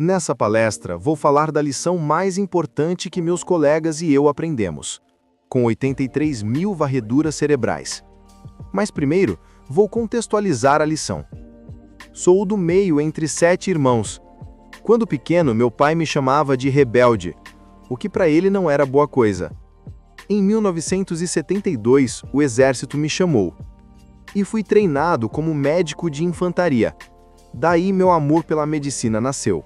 Nessa palestra, vou falar da lição mais importante que meus colegas e eu aprendemos, com 83 mil varreduras cerebrais. Mas primeiro, vou contextualizar a lição. Sou o do meio entre 7 irmãos. Quando pequeno, meu pai me chamava de rebelde, o que para ele não era boa coisa. Em 1972, o exército me chamou e fui treinado como médico de infantaria. Daí meu amor pela medicina nasceu.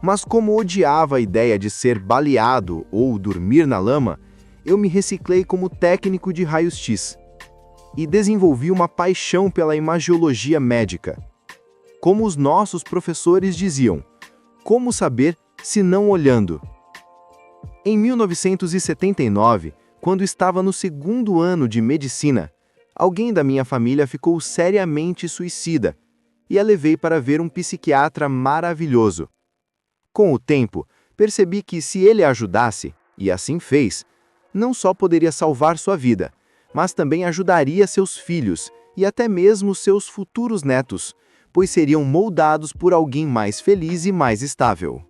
Mas como odiava a ideia de ser baleado ou dormir na lama, eu me reciclei como técnico de raios-x e desenvolvi uma paixão pela imagiologia médica. Como os nossos professores diziam, como saber se não olhando? Em 1979, quando estava no segundo ano de medicina, alguém da minha família ficou seriamente suicida e a levei para ver um psiquiatra maravilhoso. Com o tempo, percebi que se ele a ajudasse, e assim fez, não só poderia salvar sua vida, mas também ajudaria seus filhos e até mesmo seus futuros netos, pois seriam moldados por alguém mais feliz e mais estável.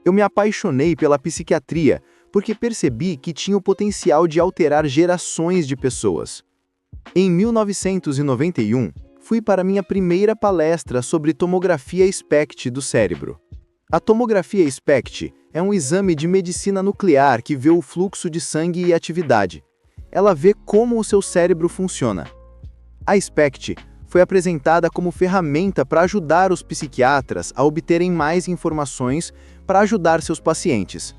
Eu me apaixonei pela psiquiatria porque percebi que tinha o potencial de alterar gerações de pessoas. Em 1991, fui para minha primeira palestra sobre tomografia SPECT do cérebro. A tomografia SPECT é um exame de medicina nuclear que vê o fluxo de sangue e atividade. Ela vê como o seu cérebro funciona. A SPECT foi apresentada como ferramenta para ajudar os psiquiatras a obterem mais informações para ajudar seus pacientes.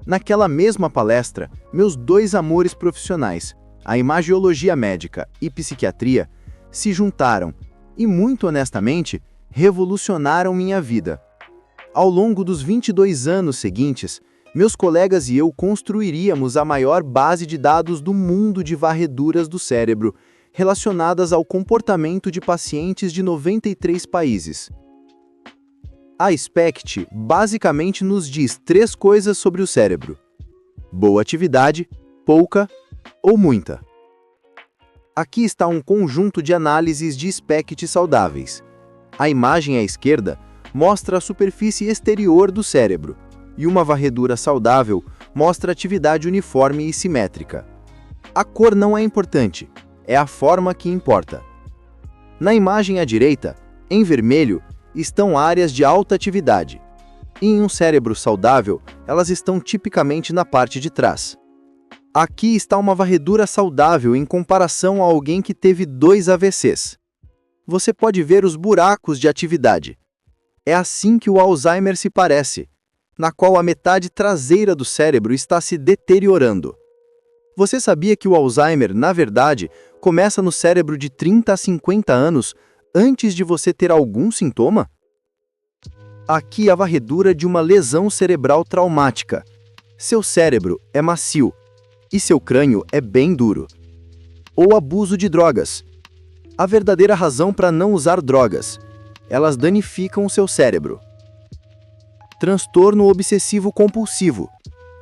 Naquela mesma palestra, meus dois amores profissionais, a imagiologia médica e psiquiatria, se juntaram e, muito honestamente, revolucionaram minha vida. Ao longo dos 22 anos seguintes, meus colegas e eu construiríamos a maior base de dados do mundo de varreduras do cérebro, relacionadas ao comportamento de pacientes de 93 países. A SPECT basicamente nos diz 3 coisas sobre o cérebro: boa atividade, pouca ou muita. Aqui está um conjunto de análises de SPECT saudáveis. A imagem à esquerda mostra a superfície exterior do cérebro, e uma varredura saudável mostra atividade uniforme e simétrica. A cor não é importante, é a forma que importa. Na imagem à direita, em vermelho, estão áreas de alta atividade. E em um cérebro saudável, elas estão tipicamente na parte de trás. Aqui está uma varredura saudável em comparação a alguém que teve 2 AVCs. Você pode ver os buracos de atividade. É assim que o Alzheimer se parece, na qual a metade traseira do cérebro está se deteriorando. Você sabia que o Alzheimer, na verdade, começa no cérebro de 30 a 50 anos antes de você ter algum sintoma? Aqui a varredura de uma lesão cerebral traumática. Seu cérebro é macio e seu crânio é bem duro. Ou abuso de drogas. A verdadeira razão para não usar drogas. Elas danificam o seu cérebro. Transtorno obsessivo compulsivo.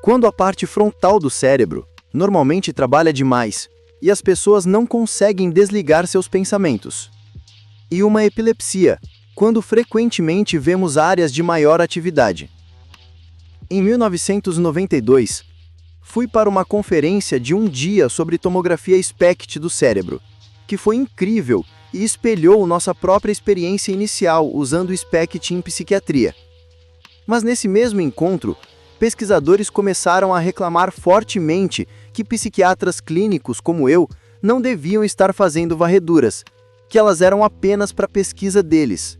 Quando a parte frontal do cérebro normalmente trabalha demais e as pessoas não conseguem desligar seus pensamentos. E uma epilepsia, quando frequentemente vemos áreas de maior atividade. Em 1992, fui para uma conferência de um dia sobre tomografia SPECT do cérebro, que foi incrível e espelhou nossa própria experiência inicial usando o SPECT em psiquiatria. Mas nesse mesmo encontro, pesquisadores começaram a reclamar fortemente que psiquiatras clínicos como eu não deviam estar fazendo varreduras, que elas eram apenas para pesquisa deles.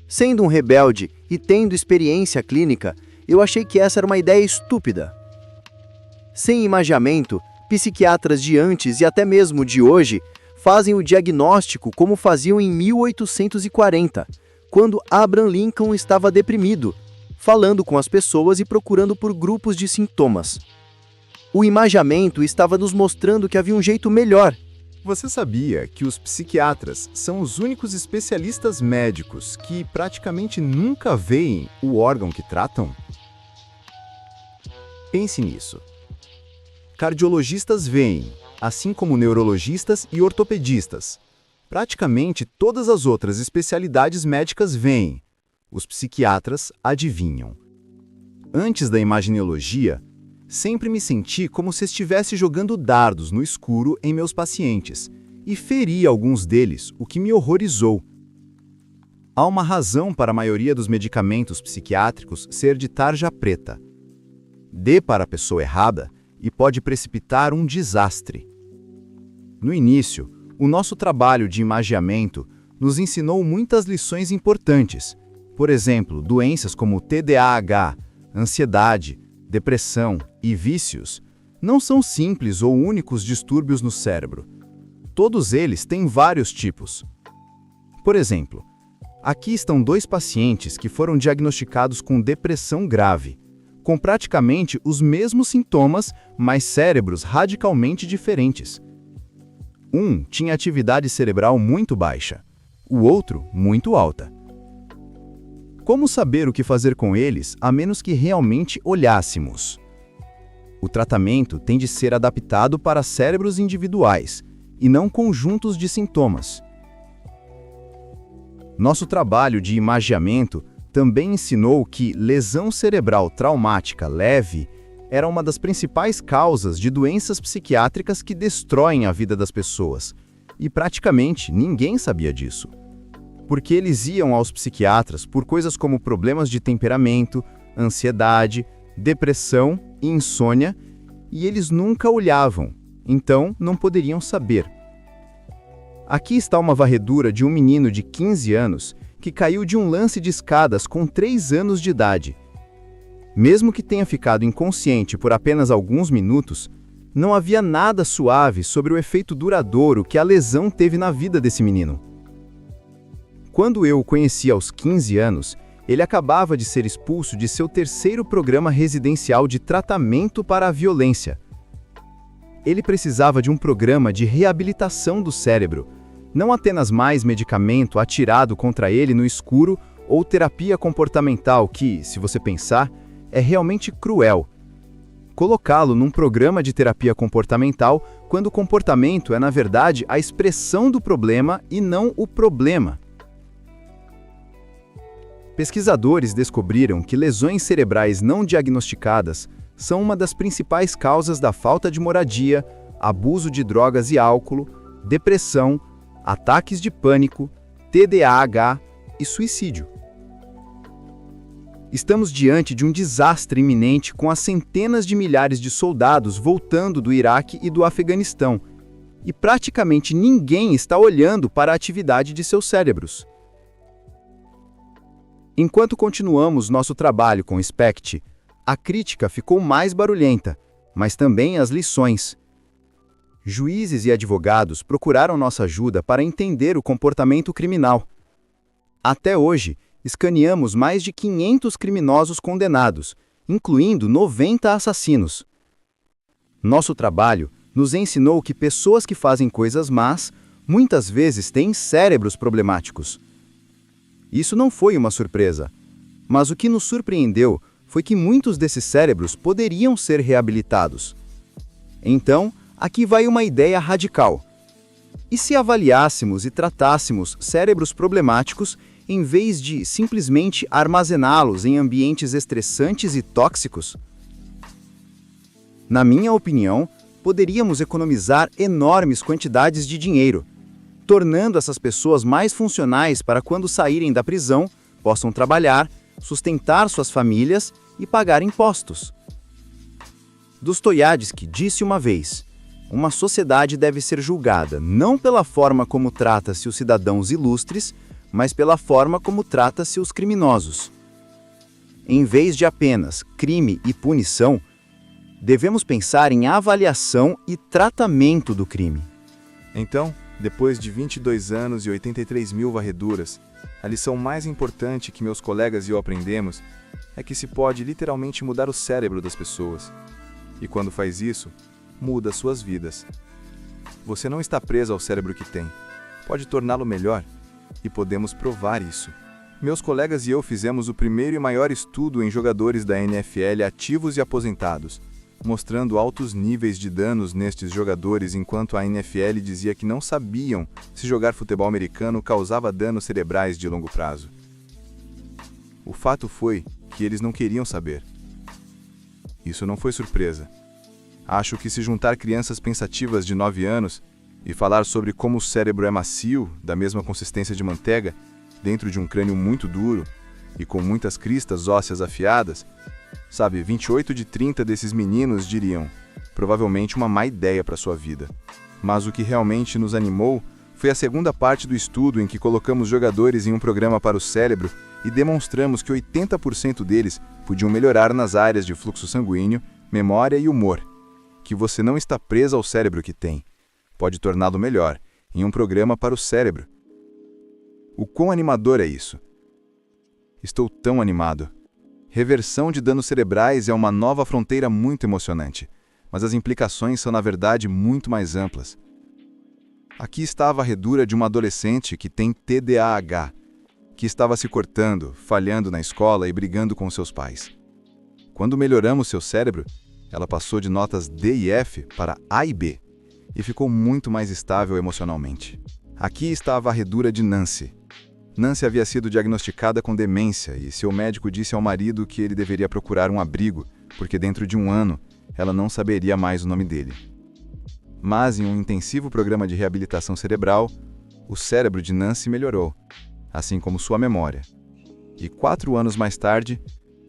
Sendo um rebelde e tendo experiência clínica, eu achei que essa era uma ideia estúpida. Sem imagiamento, psiquiatras de antes e até mesmo de hoje fazem o diagnóstico como faziam em 1840, quando Abraham Lincoln estava deprimido, falando com as pessoas e procurando por grupos de sintomas. O imagiamento estava nos mostrando que havia um jeito melhor. Você sabia que os psiquiatras são os únicos especialistas médicos que praticamente nunca veem o órgão que tratam? Pense nisso. Cardiologistas veem, assim como neurologistas e ortopedistas. Praticamente todas as outras especialidades médicas veem. Os psiquiatras adivinham. Antes da imaginologia, sempre me senti como se estivesse jogando dardos no escuro em meus pacientes e feri alguns deles, o que me horrorizou. Há uma razão para a maioria dos medicamentos psiquiátricos ser de tarja preta. Dê para a pessoa errada e pode precipitar um desastre. No início, o nosso trabalho de imagiamento nos ensinou muitas lições importantes. Por exemplo, doenças como TDAH, ansiedade, depressão e vícios não são simples ou únicos distúrbios no cérebro. Todos eles têm vários tipos. Por exemplo, aqui estão 2 pacientes que foram diagnosticados com depressão grave, com praticamente os mesmos sintomas, mas cérebros radicalmente diferentes. Um tinha atividade cerebral muito baixa, o outro muito alta. Como saber o que fazer com eles, a menos que realmente olhássemos? O tratamento tem de ser adaptado para cérebros individuais, e não conjuntos de sintomas. Nosso trabalho de imagiamento também ensinou que lesão cerebral traumática leve era uma das principais causas de doenças psiquiátricas que destroem a vida das pessoas, e praticamente ninguém sabia disso. Porque eles iam aos psiquiatras por coisas como problemas de temperamento, ansiedade, depressão e insônia, e eles nunca olhavam, então não poderiam saber. Aqui está uma varredura de um menino de 15 anos que caiu de um lance de escadas com 3 anos de idade. Mesmo que tenha ficado inconsciente por apenas alguns minutos, não havia nada suave sobre o efeito duradouro que a lesão teve na vida desse menino. Quando eu o conheci aos 15 anos, ele acabava de ser expulso de seu 3º programa residencial de tratamento para a violência. Ele precisava de um programa de reabilitação do cérebro, não apenas mais medicamento atirado contra ele no escuro ou terapia comportamental que, se você pensar, é realmente cruel. Colocá-lo num programa de terapia comportamental quando o comportamento é, na verdade, a expressão do problema e não o problema. Pesquisadores descobriram que lesões cerebrais não diagnosticadas são uma das principais causas da falta de moradia, abuso de drogas e álcool, depressão, ataques de pânico, TDAH e suicídio. Estamos diante de um desastre iminente com as centenas de milhares de soldados voltando do Iraque e do Afeganistão, e praticamente ninguém está olhando para a atividade de seus cérebros. Enquanto continuamos nosso trabalho com SPECT, a crítica ficou mais barulhenta, mas também as lições. Juízes e advogados procuraram nossa ajuda para entender o comportamento criminal. Até hoje, escaneamos mais de 500 criminosos condenados, incluindo 90 assassinos. Nosso trabalho nos ensinou que pessoas que fazem coisas más muitas vezes têm cérebros problemáticos. Isso não foi uma surpresa, mas o que nos surpreendeu foi que muitos desses cérebros poderiam ser reabilitados. Então, aqui vai uma ideia radical. E se avaliássemos e tratássemos cérebros problemáticos em vez de simplesmente armazená-los em ambientes estressantes e tóxicos? Na minha opinião, poderíamos economizar enormes quantidades de dinheiro, tornando essas pessoas mais funcionais para quando saírem da prisão, possam trabalhar, sustentar suas famílias e pagar impostos. Dostoiévski disse uma vez: uma sociedade deve ser julgada não pela forma como trata-se os cidadãos ilustres, mas pela forma como trata-se os criminosos. Em vez de apenas crime e punição, devemos pensar em avaliação e tratamento do crime. Então, depois de 22 anos e 83 mil varreduras, a lição mais importante que meus colegas e eu aprendemos é que se pode literalmente mudar o cérebro das pessoas. E quando faz isso, muda suas vidas. Você não está preso ao cérebro que tem. Pode torná-lo melhor. E podemos provar isso. Meus colegas e eu fizemos o primeiro e maior estudo em jogadores da NFL ativos e aposentados, mostrando altos níveis de danos nestes jogadores, enquanto a NFL dizia que não sabiam se jogar futebol americano causava danos cerebrais de longo prazo. O fato foi que eles não queriam saber. Isso não foi surpresa. Acho que se juntar crianças pensativas de 9 anos e falar sobre como o cérebro é macio, da mesma consistência de manteiga, dentro de um crânio muito duro e com muitas cristas ósseas afiadas, 28 de 30 desses meninos diriam, provavelmente uma má ideia para sua vida. Mas o que realmente nos animou foi a segunda parte do estudo em que colocamos jogadores em um programa para o cérebro e demonstramos que 80% deles podiam melhorar nas áreas de fluxo sanguíneo, memória e humor. Que você não está preso ao cérebro que tem. Pode torná-lo melhor, em um programa para o cérebro. O quão animador é isso? Estou tão animado. Reversão de danos cerebrais é uma nova fronteira muito emocionante, mas as implicações são, na verdade, muito mais amplas. Aqui está a varredura de uma adolescente que tem TDAH, que estava se cortando, falhando na escola e brigando com seus pais. Quando melhoramos seu cérebro, ela passou de notas D e F para A e B, e ficou muito mais estável emocionalmente. Aqui está a varredura de Nancy. Nancy havia sido diagnosticada com demência e seu médico disse ao marido que ele deveria procurar um abrigo, porque dentro de um ano ela não saberia mais o nome dele. Mas em um intensivo programa de reabilitação cerebral, o cérebro de Nancy melhorou, assim como sua memória. E 4 anos mais tarde,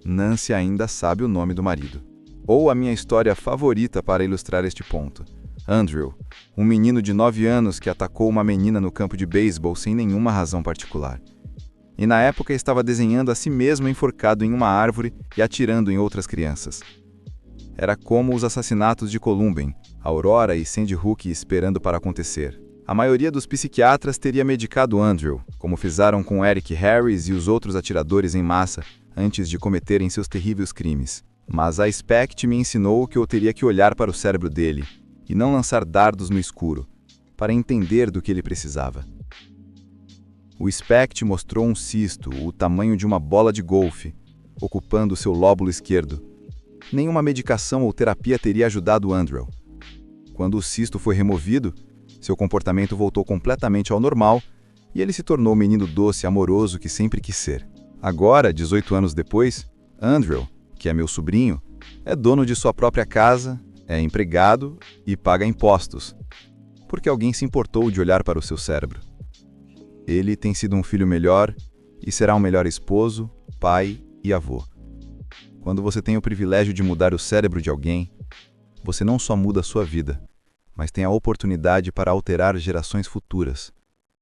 Nancy ainda sabe o nome do marido. Ou a minha história favorita para ilustrar este ponto. Andrew, um menino de 9 anos que atacou uma menina no campo de beisebol sem nenhuma razão particular. E na época estava desenhando a si mesmo enforcado em uma árvore e atirando em outras crianças. Era como os assassinatos de Columbine, Aurora e Sandy Hook esperando para acontecer. A maioria dos psiquiatras teria medicado Andrew, como fizeram com Eric Harris e os outros atiradores em massa antes de cometerem seus terríveis crimes. Mas a SPECT me ensinou que eu teria que olhar para o cérebro dele e não lançar dardos no escuro, para entender do que ele precisava. O SPECT mostrou um cisto, o tamanho de uma bola de golfe, ocupando seu lóbulo esquerdo. Nenhuma medicação ou terapia teria ajudado Andrew. Quando o cisto foi removido, seu comportamento voltou completamente ao normal e ele se tornou o menino doce e amoroso que sempre quis ser. Agora, 18 anos depois, Andrew, que é meu sobrinho, é dono de sua própria casa, é empregado e paga impostos, porque alguém se importou de olhar para o seu cérebro. Ele tem sido um filho melhor e será um melhor esposo, pai e avô. Quando você tem o privilégio de mudar o cérebro de alguém, você não só muda a sua vida, mas tem a oportunidade para alterar gerações futuras.